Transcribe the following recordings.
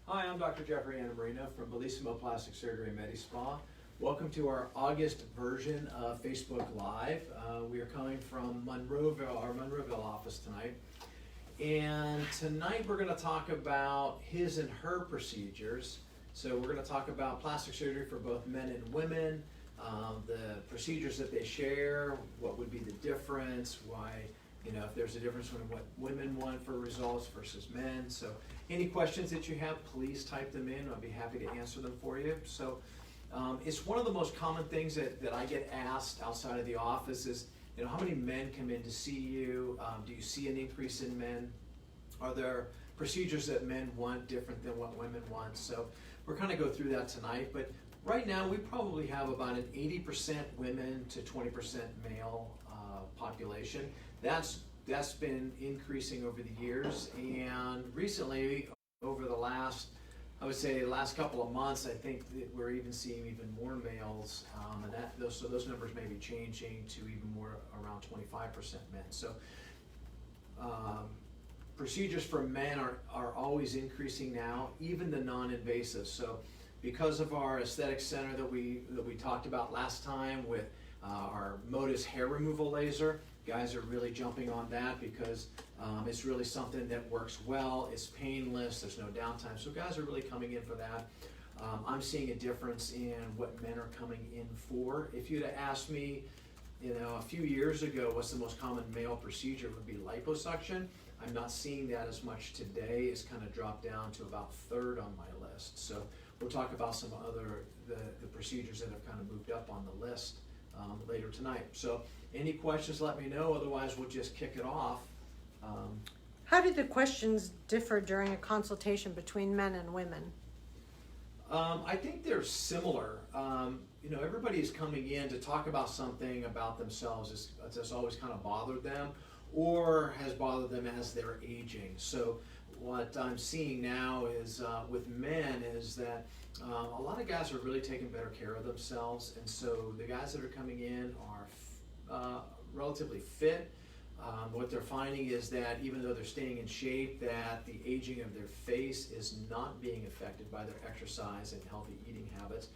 Hi, I'm Dr. Jeffrey Antimarino from Bellissimo Plastic Surgery and Medi Spa. Welcome to our August version of Facebook Live. We are coming from Monroeville, our Monroeville office tonight. And tonight we're going to talk about his and her procedures. So we're going to talk about plastic surgery for both men and women, the procedures that they share, what would be the difference, why, if there's a difference between what women want for results versus men. So any questions that you have, please type them in. I'll be happy to answer them for you. So it's one of the most common things that I get asked outside of the office is, how many men come in to see you? Do you see an increase in men? Are there procedures that men want different than what women want? So we're kind of go through that tonight. But right now we probably have about an 80% women to 20% male population. That's been increasing over the years, and recently, over the last couple of months, I think that we're even seeing even more males, and those numbers may be changing to even more around 25% men. So procedures for men are always increasing now, even the non-invasive. So because of our aesthetic center that we talked about last time with our Modus hair removal laser, guys are really jumping on that because it's really something that works well, it's painless, there's no downtime. So guys are really coming in for that. I'm seeing a difference in what men are coming in for. If you'd have asked me, a few years ago, what's the most common male procedure, it would be liposuction. I'm not seeing that as much today. It's kind of dropped down to about third on my list. So we'll talk about some other, the procedures that have kind of moved up on the list later tonight. So any questions, let me know. Otherwise, we'll just kick it off. How do the questions differ during a consultation between men and women? I think they're similar. Everybody's coming in to talk about something about themselves that's always kind of bothered them or has bothered them as they're aging. So what I'm seeing now is with men is that a lot of guys are really taking better care of themselves, and so the guys that are coming in are relatively fit. What they're finding is that even though they're staying in shape, that the aging of their face is not being affected by their exercise and healthy eating habits.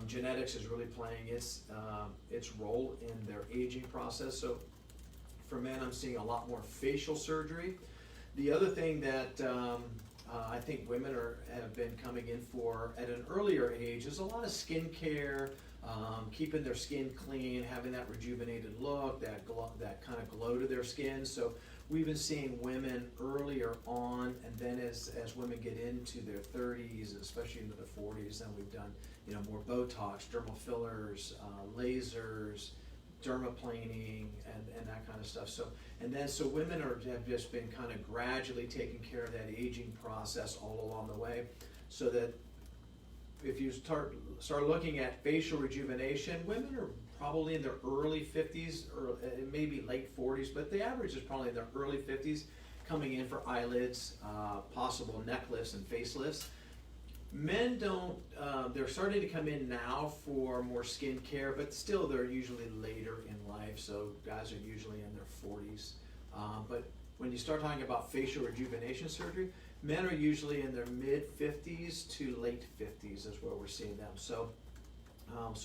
Genetics is really playing its role in their aging process. So for men, I'm seeing a lot more facial surgery. The other thing that I think women have been coming in for at an earlier age is a lot of skin care, keeping their skin clean, having that rejuvenated look, that kind of glow to their skin. So we've been seeing women earlier on, and then as women get into their 30s, especially into the 40s, then we've done more Botox, dermal fillers, lasers, dermaplaning, and that kind of stuff. So women have just been kind of gradually taking care of that aging process all along the way, so that if you start looking at facial rejuvenation, women are probably in their early 50s or maybe late 40s, but the average is probably in their early 50s coming in for eyelids, possible neck lifts and facelifts. Men don't, they're starting to come in now for more skin care, but still they're usually later in life, so guys are usually in their 40s. But when you start talking about facial rejuvenation surgery, men are usually in their mid-50s to late 50s is where we're seeing them. So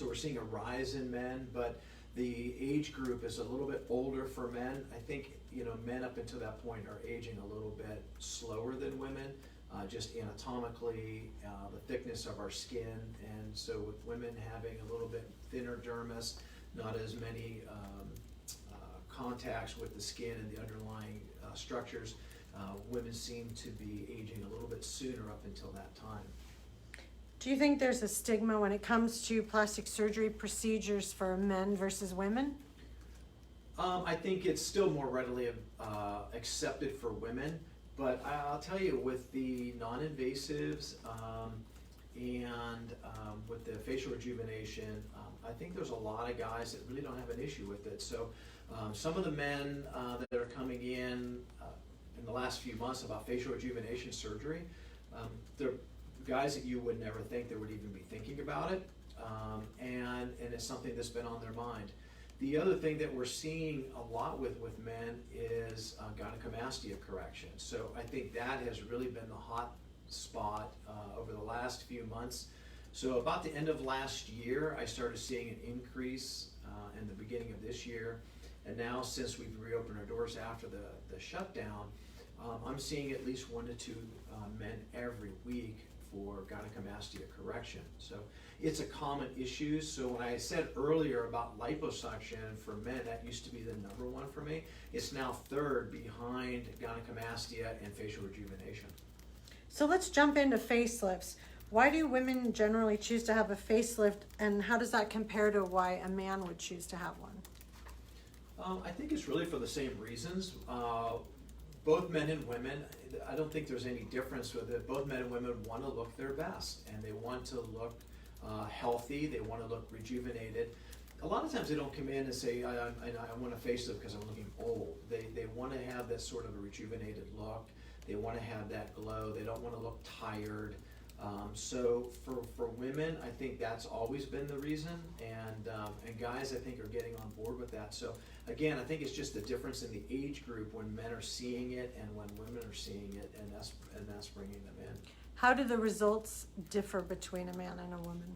we're seeing a rise in men, but the age group is a little bit older for men. I think men up until that point are aging a little bit slower than women, just anatomically, the thickness of our skin, and so with women having a little bit thinner dermis, not as many contacts with the skin and the underlying structures, women seem to be aging a little bit sooner up until that time. Do you think there's a stigma when it comes to plastic surgery procedures for men versus women? I think it's still more readily accepted for women, but I'll tell you, with the non-invasives and with the facial rejuvenation, I think there's a lot of guys that really don't have an issue with it. So some of the men that are coming in the last few months about facial rejuvenation surgery, they're guys that you would never think that would even be thinking about it, and it's something that's been on their mind. The other thing that we're seeing a lot with men is gynecomastia correction. So I think that has really been the hot spot over the last few months. So about the end of last year, I started seeing an increase in the beginning of this year. And now, since we've reopened our doors after the shutdown, I'm seeing at least 1 to 2 men every week for gynecomastia correction. So it's a common issue. So when I said earlier about liposuction for men, that used to be the #1 for me. It's now third behind gynecomastia and facial rejuvenation. So let's jump into facelifts. Why do women generally choose to have a facelift, and how does that compare to why a man would choose to have one? I think it's really for the same reasons. Both men and women, I don't think there's any difference with it. Both men and women want to look their best, and they want to look healthy. They want to look rejuvenated. A lot of times they don't come in and say, I want a facelift because I'm looking old. They want to have that sort of a rejuvenated look. They want to have that glow. They don't want to look tired. So for women, I think that's always been the reason, and guys, I think, are getting on board with that. So again, I think it's just the difference in the age group when men are seeing it and when women are seeing it, and that's bringing them in. How do the results differ between a man and a woman?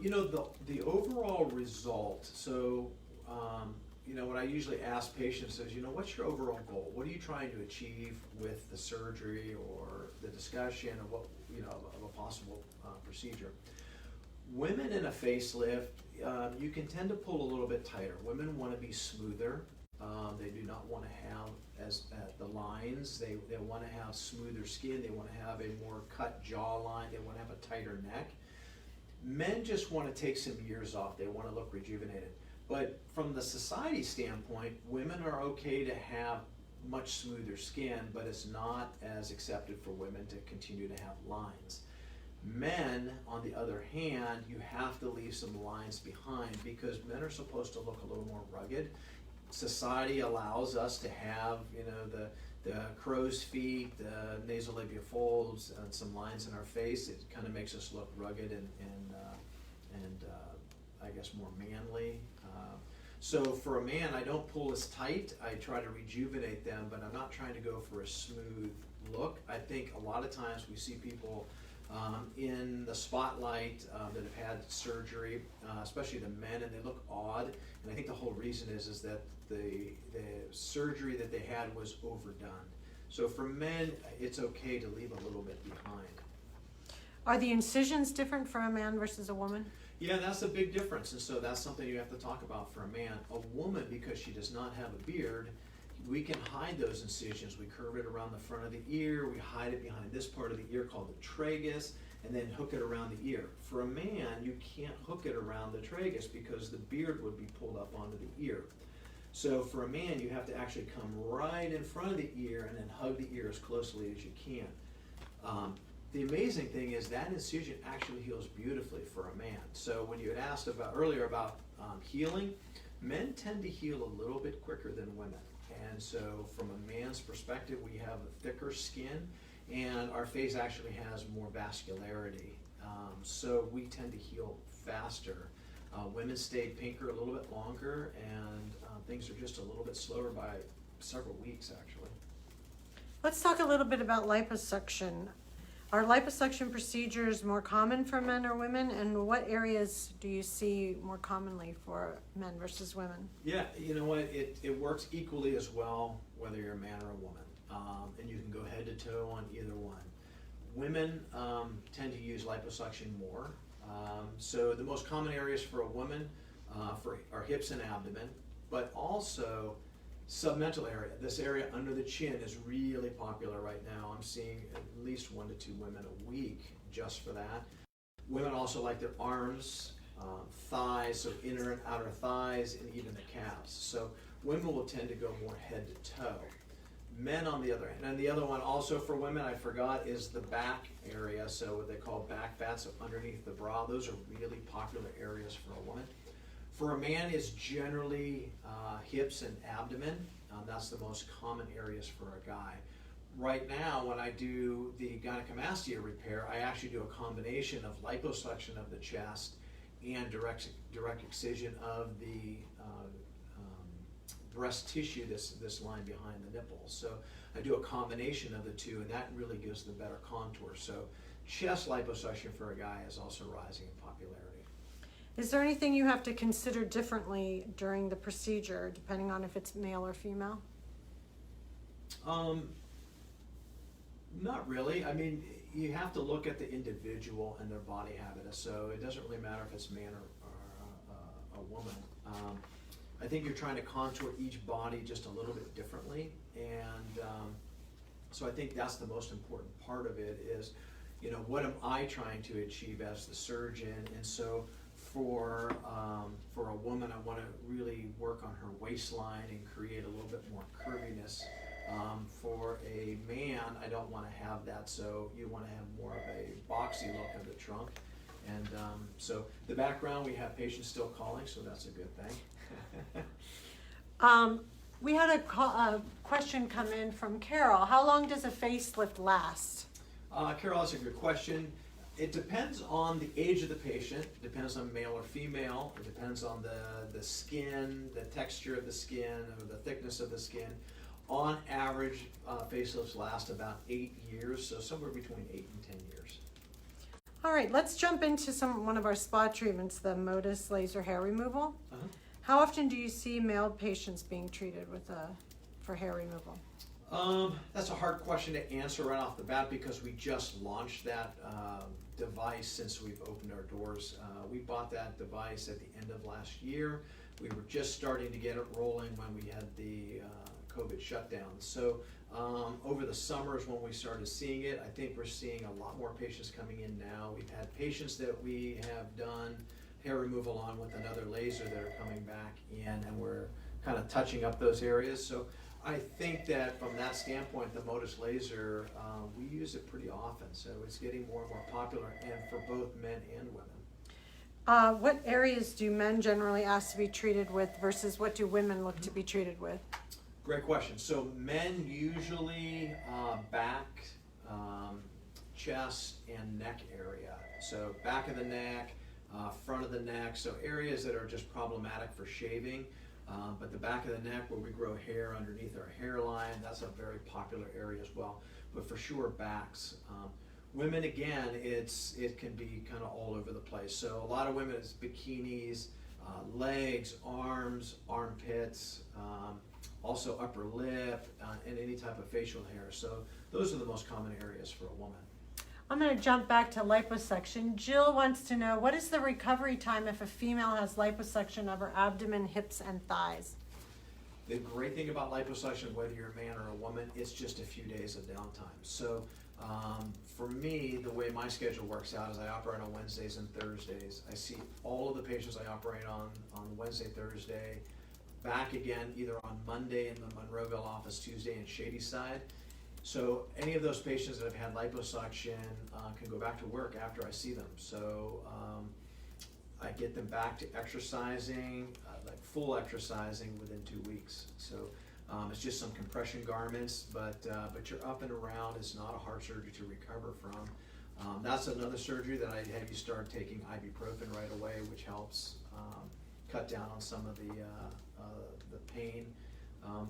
You know, the overall result. So you know, what I usually ask patients is, you know, what's your overall goal? What are you trying to achieve with the surgery or the discussion of what, you know, of a possible procedure? Women in a facelift, you can tend to pull a little bit tighter. Women want to be smoother. They do not want to have the lines. They want to have smoother skin. They want to have a more cut jawline. They want to have a tighter neck. Men just want to take some years off. They want to look rejuvenated. But from the society standpoint, women are okay to have much smoother skin, but it's not as accepted for women to continue to have lines. Men, on the other hand, you have to leave some lines behind because men are supposed to look a little more rugged. Society allows us to have, you know, the crow's feet, the nasolabial folds, and some lines in our face. It kind of makes us look rugged and I guess more manly. So for a man, I don't pull as tight. I try to rejuvenate them, but I'm not trying to go for a smooth look. I think a lot of times we see people in the spotlight that have had surgery, especially the men, and they look odd. And I think the whole reason is that the surgery that they had was overdone. So for men, it's okay to leave a little bit behind. Are the incisions different for a man versus a woman? Yeah, that's a big difference, and so that's something you have to talk about for a man. A woman, because she does not have a beard, we can hide those incisions. We curve it around the front of the ear, we hide it behind this part of the ear called the tragus, and then hook it around the ear. For a man, you can't hook it around the tragus because the beard would be pulled up onto the ear. So for a man, you have to actually come right in front of the ear and then hug the ear as closely as you can. The amazing thing is that incision actually heals beautifully for a man. So when you had asked earlier about healing, men tend to heal a little bit quicker than women. And so from a man's perspective, we have a thicker skin and our face actually has more vascularity. So we tend to heal faster. Women stay pinker a little bit longer, and things are just a little bit slower by several weeks actually. Let's talk a little bit about liposuction. Are liposuction procedures more common for men or women, and what areas do you see more commonly for men versus women? Yeah, you know what, it works equally as well whether you're a man or a woman, and you can go head to toe on either one. Women tend to use liposuction more, so the most common areas for a woman are hips and abdomen, but also submental area. This area under the chin is really popular right now. I'm seeing at least 1 to 2 women a week just for that. Women also like their arms, thighs, so inner and outer thighs, and even the calves. So women will tend to go more head to toe. Men on the other hand, and the other one also for women I forgot is the back area, so what they call back fat, so underneath the bra. Those are really popular areas for a woman. For a man, it's generally hips and abdomen. That's the most common areas for a guy. Right now, when I do the gynecomastia repair, I actually do a combination of liposuction of the chest and direct excision of the breast tissue, this line behind the nipple. So I do a combination of the two, and that really gives the better contour. So chest liposuction for a guy is also rising in popularity. Is there anything you have to consider differently during the procedure, depending on if it's male or female? Not really. I mean, you have to look at the individual and their body habitus. So it doesn't really matter if it's man or a woman. I think you're trying to contour each body just a little bit differently, and so I think that's the most important part of it is, you know, what am I trying to achieve as the surgeon? And so for a woman, I want to really work on her waistline and create a little bit more curviness. For a man, I don't want to have that, so you want to have more of a boxy look of the trunk. And so the background, we have patients still calling, so that's a good thing. We had a question come in from Carol. How long does a facelift last? Carol, that's a good question. It depends on the age of the patient. It depends on male or female. It depends on the skin, the texture of the skin, or the thickness of the skin. On average, facelifts last about 8 years, so somewhere between 8 and 10 years. All right, let's jump into one of our spa treatments, the Modis laser hair removal. How often do you see male patients being treated with for hair removal? That's a hard question to answer right off the bat because we just launched that device since we've opened our doors. We bought that device at the end of last year. We were just starting to get it rolling when we had the COVID shutdown. So over the summers when we started seeing it, I think we're seeing a lot more patients coming in now. We've had patients that we have done hair removal on with another laser that are coming back in, and we're kind of touching up those areas. So I think that from that standpoint, the Modis laser, we use it pretty often. So it's getting more and more popular, and for both men and women. What areas do men generally ask to be treated with versus what do women look to be treated with? Great question. So men usually back, chest, and neck area. So back of the neck, front of the neck, so areas that are just problematic for shaving. But the back of the neck where we grow hair underneath our hairline, that's a very popular area as well. But for sure backs. Women, again, it can be kind of all over the place. So a lot of women, it's bikinis, legs, arms, armpits, also upper lip, and any type of facial hair. So those are the most common areas for a woman. I'm going to jump back to liposuction. Jill wants to know, what is the recovery time if a female has liposuction of her abdomen, hips, and thighs? The great thing about liposuction, whether you're a man or a woman, it's just a few days of downtime. So for me, the way my schedule works out is I operate on Wednesdays and Thursdays. I see all of the patients I operate on Wednesday, Thursday, back again either on Monday in the Monroeville office, Tuesday in Shadyside. So any of those patients that have had liposuction can go back to work after I see them. So I get them back to exercising, like full exercising within 2 weeks. So it's just some compression garments, but you're up and around. It's not a hard surgery to recover from. That's another surgery that I have you start taking ibuprofen right away, which helps cut down on some of the pain.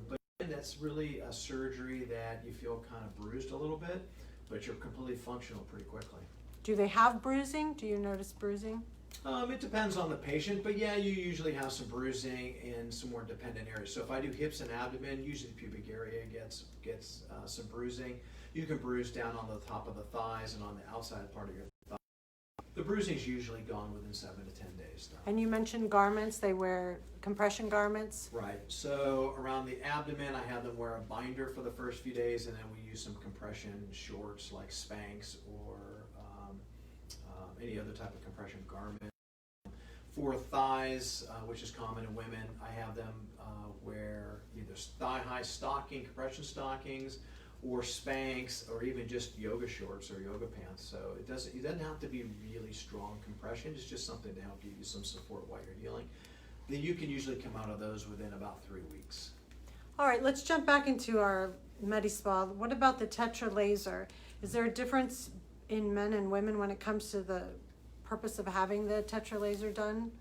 But that's really a surgery that you feel kind of bruised a little bit, but you're completely functional pretty quickly. Do they have bruising? Do you notice bruising? It depends on the patient, but yeah, you usually have some bruising in some more dependent areas. So if I do hips and abdomen, usually the pubic area gets some bruising. You can bruise down on the top of the thighs and on the outside part of your thigh. The bruising is usually gone within 7 to 10 days, though. And you mentioned garments. They wear compression garments. Right. So around the abdomen, I have them wear a binder for the first few days, and then we use some compression shorts like Spanx or any other type of compression garment. For thighs, which is common in women, I have them wear either thigh-high stocking, compression stockings, or Spanx, or even just yoga shorts or yoga pants. So it doesn't have to be really strong compression. It's just something to help give you some support while you're healing. Then you can usually come out of those within about 3 weeks. All right, let's jump back into our Medi Spa. What about the tetra laser? Is there a difference in men and women when it comes to the purpose of having the tetra laser done?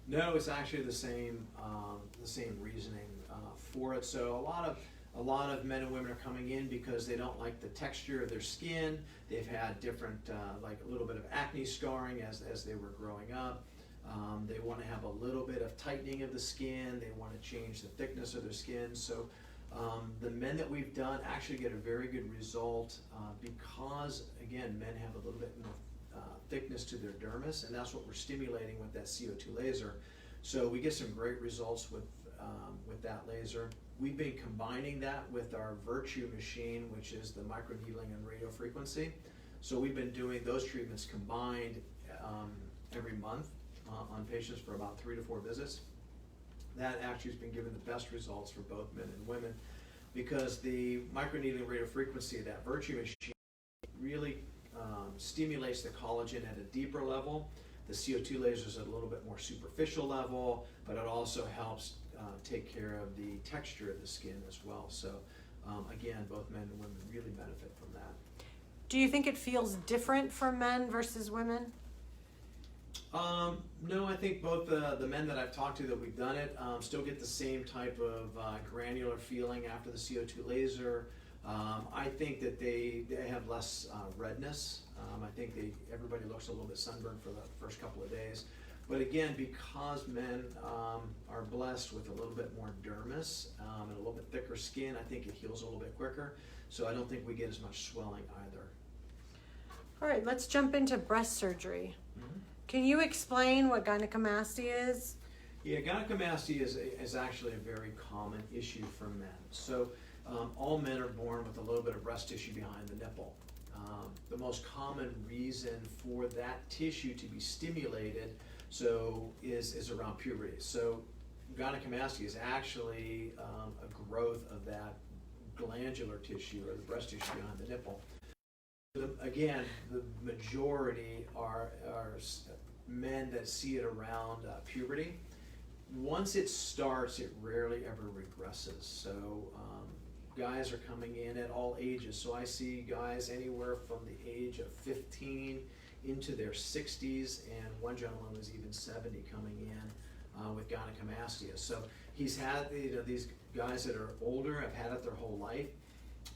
No, it's actually the same reasoning. for it. So a lot of men and women are coming in because they don't like the texture of their skin. They've had different, like a little bit of acne scarring as they were growing up. They want to have a little bit of tightening of the skin. They want to change the thickness of their skin. So the men that we've done actually get a very good result because, again, men have a little bit more thickness to their dermis, and that's what we're stimulating with that CO2 laser. So we get some great results with that laser. We've been combining that with our Virtue machine, which is the microneedling and radio frequency. So we've been doing those treatments combined every month on patients for about 3 to 4 visits. That actually has been given the best results for both men and women because the microneedling radio frequency of that Virtue machine really stimulates the collagen at a deeper level. The CO2 laser is at a little bit more superficial level, but it also helps take care of the texture of the skin as well. So again, both men and women really benefit from that. Do you think it feels different for men versus women? No, I think both the men that I've talked to that we've done it still get the same type of granular feeling after the CO2 laser. I think that they have less redness. I think everybody looks a little bit sunburned for the first couple of days. But again, because men are blessed with a little bit more dermis and a little bit thicker skin, I think it heals a little bit quicker. So I don't think we get as much swelling either. All right, let's jump into breast surgery. Mm-hmm. Can you explain what gynecomastia is? Yeah, gynecomastia is actually a very common issue for men. So all men are born with a little bit of breast tissue behind the nipple. The most common reason for that tissue to be stimulated is around puberty. So gynecomastia is actually a growth of that glandular tissue or the breast tissue behind the nipple. Again, the majority are men that see it around puberty. Once it starts, it rarely ever regresses. So guys are coming in at all ages. So I see guys anywhere from the age of 15 into their 60s, and one gentleman was even 70 coming in with gynecomastia. So he's had these guys that are older, have had it their whole life.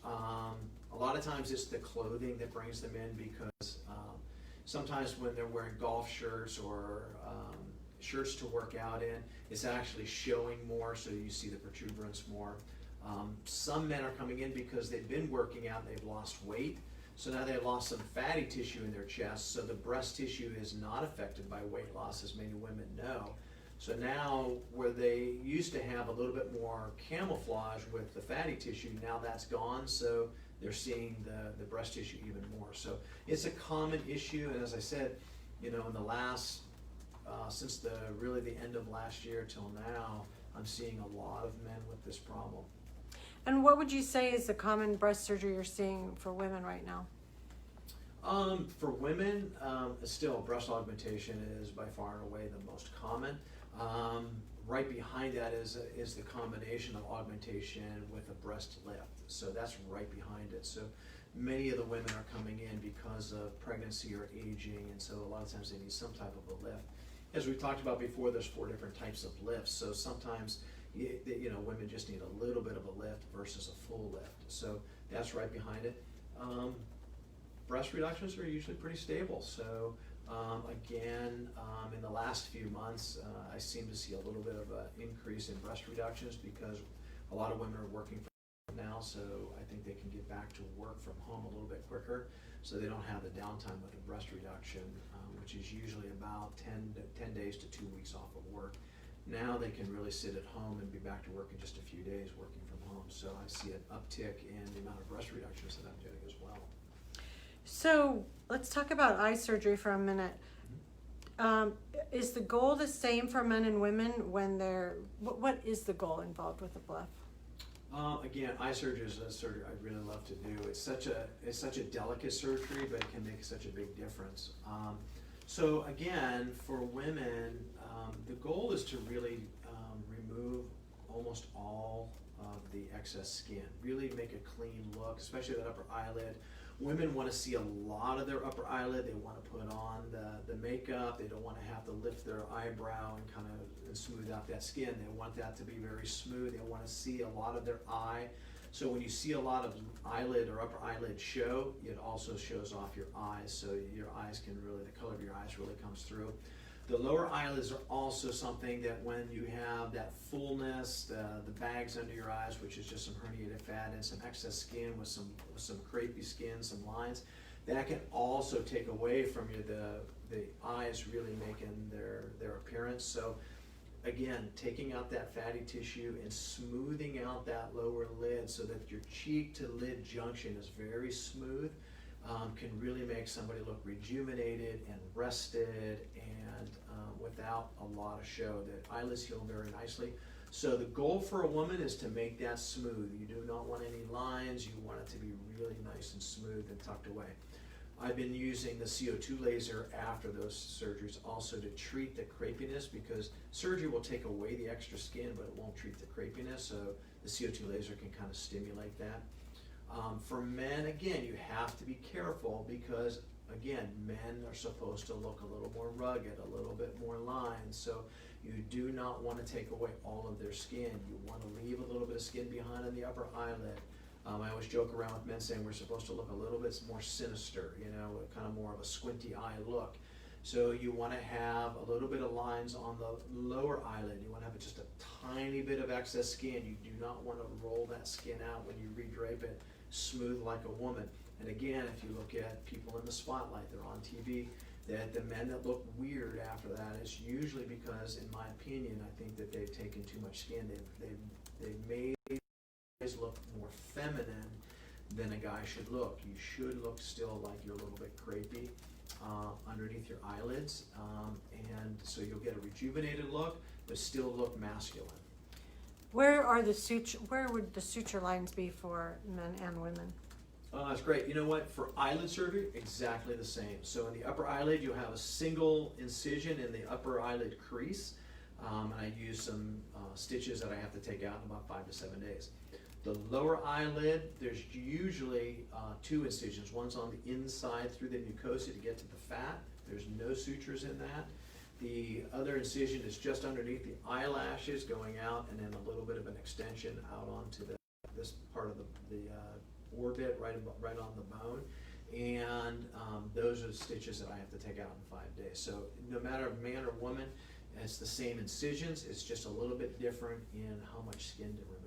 A lot of times it's the clothing that brings them in because sometimes when they're wearing golf shirts or shirts to work out in, it's actually showing more, so you see the protuberance more. Some men are coming in because they've been working out and they've lost weight, so now they've lost some fatty tissue in their chest, so the breast tissue is not affected by weight loss, as many women know. So now, where they used to have a little bit more camouflage with the fatty tissue, now that's gone, so they're seeing the breast tissue even more. So it's a common issue, and as I said, in the last, since the end of last year till now, I'm seeing a lot of men with this problem. And what would you say is the common breast surgery you're seeing for women right now? For women, still breast augmentation is by far and away the most common. Right behind that is the combination of augmentation with a breast lift. So that's right behind it. So many of the women are coming in because of pregnancy or aging, and so a lot of times they need some type of a lift. As we talked about before, there's 4 different types of lifts. So sometimes women just need a little bit of a lift versus a full lift. So that's right behind it. Breast reductions are usually pretty stable. So again, in the last few months, I seem to see a little bit of an increase in breast reductions because a lot of women are working from home now, so I think they can get back to work from home a little bit quicker, so they don't have the downtime with a breast reduction, which is usually about 10 days to 2 weeks off of work. Now they can really sit at home and be back to work in just a few days working from home. So I see an uptick in the amount of breast reductions that I'm getting as well. So let's talk about eye surgery for a minute. Is the goal the same for men and women when what is the goal involved with the BLEF? Again, eye surgery is a surgery I really love to do. It's such a delicate surgery, but it can make such a big difference. So again, for women, the goal is to really remove almost all of the excess skin, really make a clean look, especially that upper eyelid. Women want to see a lot of their upper eyelid. They want to put on the makeup. They don't want to have to lift their eyebrow and kind of smooth out that skin. They want that to be very smooth. They want to see a lot of their eye. So when you see a lot of eyelid or upper eyelid show, it also shows off your eyes. So your eyes can really, the color of your eyes really comes through. The lower eyelids are also something that when you have that fullness, the bags under your eyes, which is just some herniated fat and some excess skin with some crepey skin, some lines, that can also take away from you the eyes really making their appearance. So again, taking out that fatty tissue and smoothing out that lower lid so that your cheek to lid junction is very smooth, can really make somebody look rejuvenated and rested and without a lot of show. The eyelids heal very nicely. So the goal for a woman is to make that smooth. You do not want any lines. You want it to be really nice and smooth and tucked away. I've been using the CO2 laser after those surgeries also to treat the crepiness, because surgery will take away the extra skin, but it won't treat the crepiness. So the CO2 laser can kind of stimulate that. For men, again, you have to be careful because, again, men are supposed to look a little more rugged, a little bit more lined. So you do not want to take away all of their skin. You want to leave a little bit of skin behind on the upper eyelid. I always joke around with men saying we're supposed to look a little bit more sinister, you know, kind of more of a squinty eye look. So you want to have a little bit of lines on the lower eyelid. You want to have just a tiny bit of excess skin. You do not want to roll that skin out when you redrape it smooth like a woman. And again, if you look at people in the spotlight, they're on TV, that the men that look weird after that is usually because, in my opinion, I think that they've taken too much skin. They've made guys look more feminine than a guy should look. You should look still like you're a little bit crepey underneath your eyelids, and so you'll get a rejuvenated look, but still look masculine. Where would the suture lines be for men and women? That's great. You know what? For eyelid surgery, exactly the same. So in the upper eyelid, you'll have a single incision in the upper eyelid crease, and I use some stitches that I have to take out in about 5 to 7 days. The lower eyelid, there's usually 2 incisions. One's on the inside through the mucosa to get to the fat. There's no sutures in that. The other incision is just underneath the eyelashes going out, and then a little bit of an extension out onto this part of the orbit right on the bone. And those are the stitches that I have to take out in 5 days. So no matter man or woman, it's the same incisions. It's just a little bit different in how much skin to remove.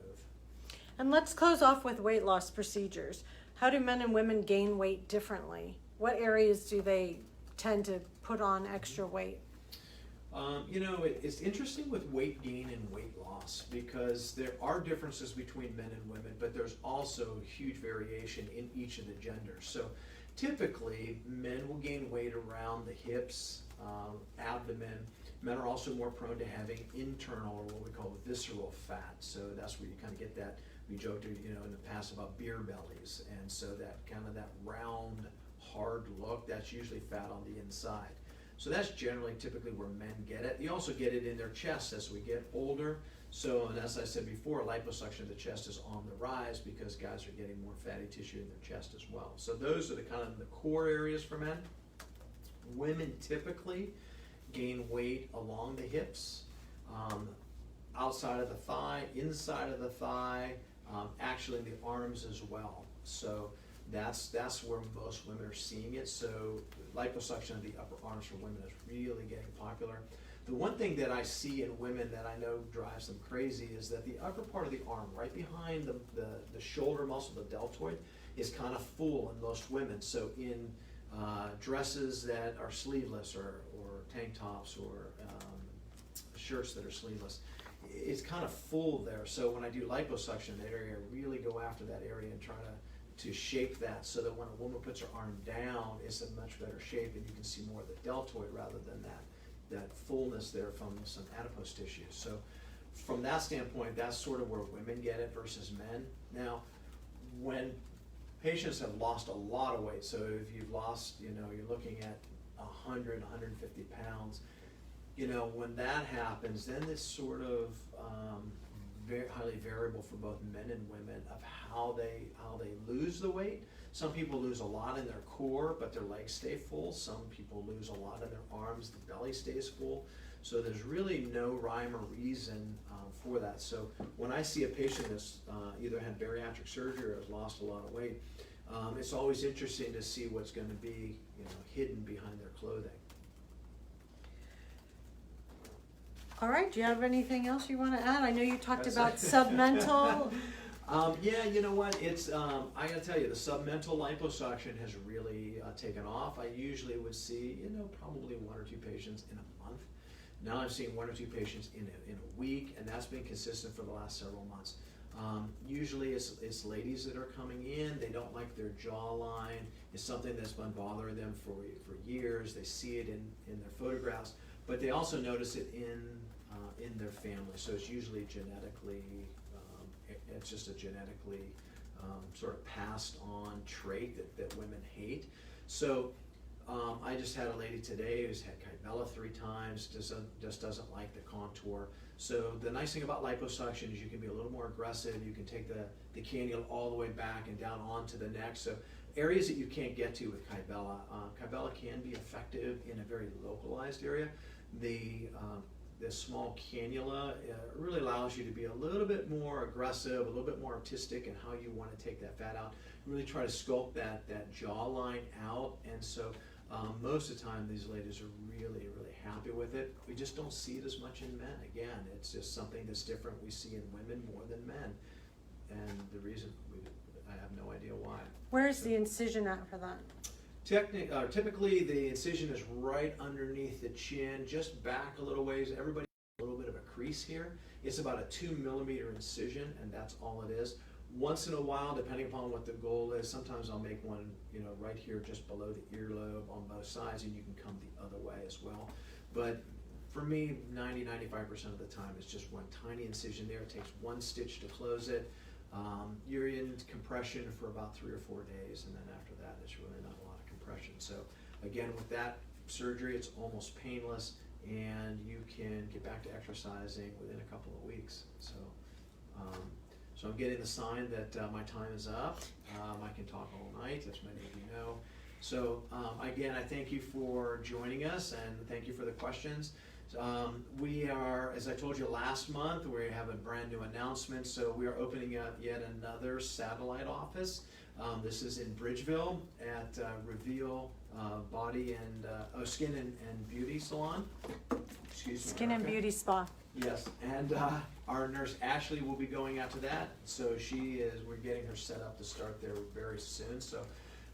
And let's close off with weight loss procedures. How do men and women gain weight differently? What areas do they tend to put on extra weight? You know, it's interesting with weight gain and weight loss because there are differences between men and women, but there's also huge variation in each of the genders. So typically, men will gain weight around the hips, abdomen. Men are also more prone to having internal, or what we call visceral fat. So that's where you kind of get that. We joked, you know, in the past about beer bellies, and so that kind of that round, hard look, that's usually fat on the inside. So that's generally typically where men get it. They also get it in their chest as we get older. So, and as I said before, liposuction of the chest is on the rise because guys are getting more fatty tissue in their chest as well. So those are the kind of the core areas for men. Women typically gain weight along the hips, outside of the thigh, inside of the thigh, actually in the arms as well. So that's where most women are seeing it. So liposuction of the upper arms for women is really getting popular. The one thing that I see in women that I know drives them crazy is that the upper part of the arm, right behind the shoulder muscle, the deltoid, is kind of full in most women. So in dresses that are sleeveless or tank tops or shirts that are sleeveless, it's kind of full there. So when I do liposuction in that area, I really go after that area and try to shape that so that when a woman puts her arm down, it's in much better shape and you can see more of the deltoid rather than that fullness there from some adipose tissue. So from that standpoint, that's sort of where women get it versus men. Now, when patients have lost a lot of weight, so if you've lost, you know, you're looking at 100, 150 pounds, you know, when that happens, then it's sort of very highly variable for both men and women of how they lose the weight. Some people lose a lot in their core, but their legs stay full. Some people lose a lot in their arms, the belly stays full. So there's really no rhyme or reason for that. So when I see a patient that's either had bariatric surgery or has lost a lot of weight, it's always interesting to see what's going to be, hidden behind their clothing. All right, do you have anything else you want to add? I know you talked That's about it. submental. Yeah, you know what? It's I gotta tell you, the submental liposuction has really taken off. I usually would see, probably 1 or 2 patients in a month. Now I'm seeing 1 or 2 patients in a week, and that's been consistent for the last several months. Usually it's ladies that are coming in. They don't like their jawline. It's something that's been bothering them for years. They see it in their photographs, but they also notice it in their family. So it's usually genetically, it's just a genetically sort of passed on trait that women hate. So I just had a lady today who's had Kybella 3 times, just doesn't like the contour. So the nice thing about liposuction is you can be a little more aggressive. You can take the cannula all the way back and down onto the neck. So areas that you can't get to with Kybella. Kybella can be effective in a very localized area. The small cannula really allows you to be a little bit more aggressive, a little bit more artistic in how you want to take that fat out. Really try to sculpt that jawline out. And so most of the time these ladies are really, really happy with it. We just don't see it as much in men. Again, it's just something that's different we see in women more than men. And the reason, I have no idea why. Where's the incision at for that? Typically, the incision is right underneath the chin, just back a little ways. Everybody has a little bit of a crease here. It's about a 2 millimeter incision, and that's all it is. Once in a while, depending upon what the goal is, sometimes I'll make one, right here just below the earlobe on both sides, and you can come the other way as well. But for me, 90–95% of the time, it's just one tiny incision there. It takes 1 stitch to close it. You're in compression for about 3 or 4 days, and then after that, it's really not a lot of compression. So again, with that surgery, it's almost painless, and you can get back to exercising within a couple of weeks. So I'm getting the sign that my time is up. I can talk all night, as many of you know. So again, I thank you for joining us, and thank you for the questions. We are, as I told you last month, we have a brand new announcement. So we are opening up yet another satellite office. This is in Bridgeville at Reveal Body and Skin and Beauty Salon. Excuse me. Skin and Beauty Spa. Yes, and our nurse Ashley will be going out to that. So we're getting her set up to start there very soon. So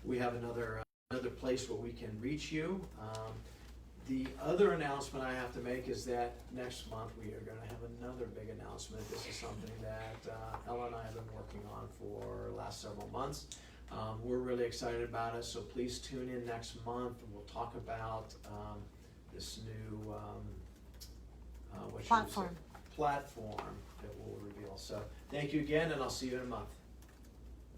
we have another place where we can reach you. The other announcement I have to make is that next month we are going to have another big announcement. This is something that Ella and I have been working on for the last several months. We're really excited about it, so please tune in next month. We'll talk about this new platform that we'll reveal. So thank you again, and I'll see you in a month.